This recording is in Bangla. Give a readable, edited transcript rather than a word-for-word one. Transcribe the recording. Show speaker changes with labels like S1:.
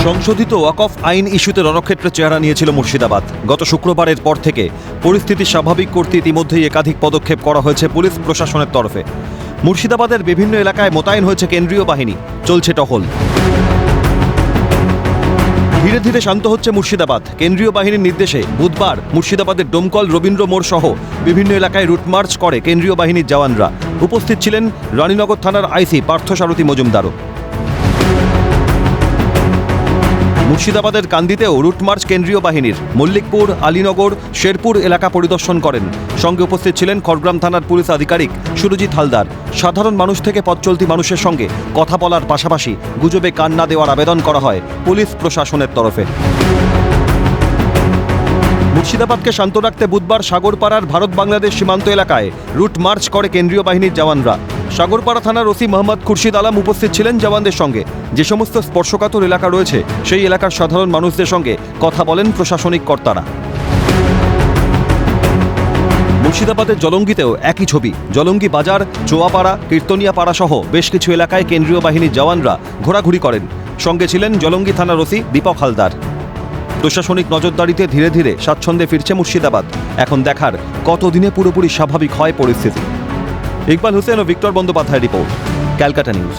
S1: সংশোধিত ওয়াকফ আইন ইস্যুতে রণক্ষেত্রে চেহারা নিয়েছিল মুর্শিদাবাদ। গত শুক্রবারের পর থেকে পরিস্থিতি স্বাভাবিক করতে ইতিমধ্যেই একাধিক পদক্ষেপ করা হয়েছে পুলিশ প্রশাসনের তরফে। মুর্শিদাবাদের বিভিন্ন এলাকায় মোতায়েন হয়েছে কেন্দ্রীয় বাহিনী, চলছে টহল। ধীরে ধীরে শান্ত হচ্ছে মুর্শিদাবাদ। কেন্দ্রীয় বাহিনীর নির্দেশে বুধবার মুর্শিদাবাদের ডোমকল, রবীন্দ্র মোড় সহ বিভিন্ন এলাকায় রুট মার্চ করে কেন্দ্রীয় বাহিনীর জওয়ানরা। উপস্থিত ছিলেন রানীনগর থানার আইসি পার্থসারথী মজুমদারও। মুর্শিদাবাদের কান্দিতেও রুট মার্চ কেন্দ্রীয় বাহিনীর। মল্লিকপুর, আলীনগর, শেরপুর এলাকা পরিদর্শন করেন। সঙ্গে উপস্থিত ছিলেন খড়গ্রাম থানার পুলিশ আধিকারিক সুরজিৎ হালদার। সাধারণ মানুষ থেকে পথ চলতি মানুষের সঙ্গে কথা বলার পাশাপাশি গুজবে কান না দেওয়ার আবেদন করা হয় পুলিশ প্রশাসনের তরফে। মুর্শিদাবাদকে শান্ত রাখতে বুধবার সাগরপাড়ার ভারত বাংলাদেশ সীমান্ত এলাকায় রুট মার্চ করে কেন্দ্রীয় বাহিনীর জওয়ানরা। সাগরপাড়া থানার ওসি মোহাম্মদ খুরশিদ আলম উপস্থিত ছিলেন জওয়ানদের সঙ্গে। যে সমস্ত স্পর্শকাতর এলাকা রয়েছে সেই এলাকার সাধারণ মানুষদের সঙ্গে কথা বলেন প্রশাসনিক কর্তারা। মুর্শিদাবাদের জলঙ্গিতেও একই ছবি। জলঙ্গি বাজার, চোয়াপাড়া, কীর্তনিয়াপাড়া সহ বেশ কিছু এলাকায় কেন্দ্রীয় বাহিনীর জওয়ানরা ঘোরাঘুরি করেন। সঙ্গে ছিলেন জলঙ্গি থানার ওসি দীপক হালদার। প্রশাসনিক নজরদারিতে ধীরে ধীরে স্বাচ্ছন্দ্যে ফিরছে মুর্শিদাবাদ। এখন দেখার কতদিনে পুরোপুরি স্বাভাবিক হয় পরিস্থিতি। ইকবাল হোসেন ও Victor Bandyopadhyay report, Calcutta news.